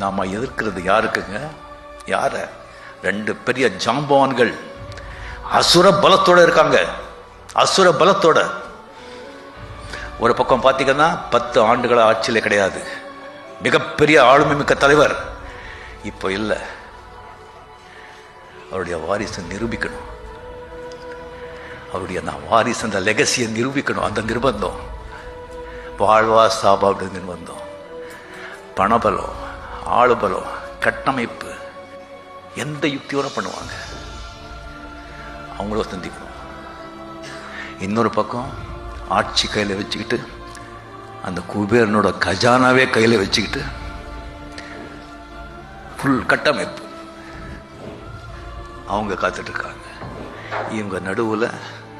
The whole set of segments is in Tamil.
நாம எதிர்க்கிறது யாருக்குங்க? யார? ரெண்டு பெரிய ஜாம்பவான்கள் அசுர பலத்தோட இருக்காங்க. அசுர பலத்தோட. ஒரு பக்கம் பார்த்தீங்கன்னா 10 ஆண்டுகள ஆட்சியில் கிடையாது, மிகப்பெரிய ஆளுமை மிக்க தலைவர். இப்போ இல்லை. அவருடைய வாரிசை நிரூபிக்கணும். அவருடைய வாரிசு அந்த லெகசியை நிரூபிக்கணும். அந்த நிர்பந்தம், வாழ்வா சாபா அப்படி நிர்பந்தம். பணபலம், ஆளுபலம், கட்டமைப்பு, எந்த யுக்தியோட பண்ணுவாங்க. அவங்கள சந்திக்கணும். இன்னொரு பக்கம் ஆட்சி கையில் வச்சுக்கிட்டு, அந்த குபேரனோட கஜானாவே கையில் வச்சுக்கிட்டு, ஃபுல் கட்டமைப்பு அவங்க காத்துட்டு இருக்காங்க. இவங்க நடுவில்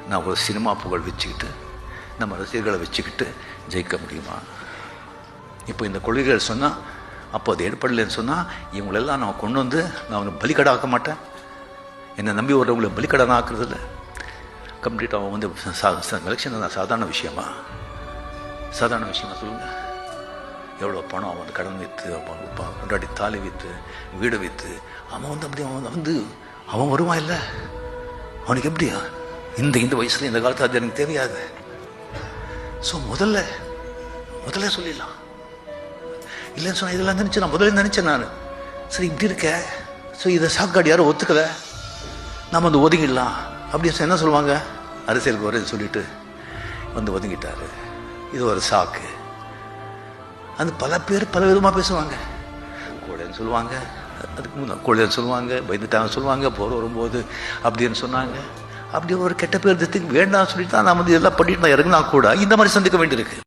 நான் ஒரு சினிமா புகழ் வச்சுக்கிட்டு, நம்ம ரசிகர்களை வச்சுக்கிட்டு ஜெயிக்க முடியுமா? இப்போ இந்த கொள்கைகள் சொன்னால், அப்போ அது ஏற்படலைன்னு சொன்னால், இவங்களெல்லாம் நான் கொண்டு வந்து நான் அவனை பலிக்கடை ஆக்க மாட்டேன். என்னை நம்பி வர்றவங்களை பலிக்கடை ஆக்குறது இல்லை. கம்ப்ளீட்டாக அவன் வந்து எலெக்ஷன் தான் சாதாரண விஷயமா? சாதாரண விஷயமா சொல்லுங்கள்? எவ்வளோ பணம் அவன் வந்து கடன் விற்று, கொண்டாடி தாலி விற்று, வீடு விற்று, அவன் வந்து அப்படி அவன் வருவான் இல்லை? அவனுக்கு எப்படியா இந்த வயசுல இந்த காலத்தில் அது எனக்கு தெரியாது. ஸோ முதல்ல சொல்லிடலாம். இல்லைன்னு சொன்னால் இதெல்லாம் நினச்சேன், நான் முதல்ல நினச்சேன் நான். சரி இப்படி இருக்க, ஸோ இதை சாக்காடு யாரும் ஒத்துக்கலை, நம்ம வந்து ஒதுங்கிடலாம் அப்படின்னு என்ன சொல்லுவாங்க? அரசியலுக்கு வர சொல்லிட்டு வந்து ஒதுங்கிட்டாரு, இது ஒரு சாக்கு. அது பல பேர் பல விதமாக பேசுவாங்க. கோழைன்னு சொல்லுவாங்க, அதுக்கு முன்னாடி கோழைன்னு சொல்லுவாங்க, பயந்துட்டாங்க சொல்லுவாங்க, போர் வரும்போது அப்படின்னு சொன்னாங்க. அப்படி ஒரு கெட்ட பேர் வேண்டாம் சொல்லிட்டு தான் நான் வந்து இதெல்லாம் பண்ணிட்டு நான் இறங்கினா கூட இந்த மாதிரி சந்திக்க வேண்டியிருக்கு.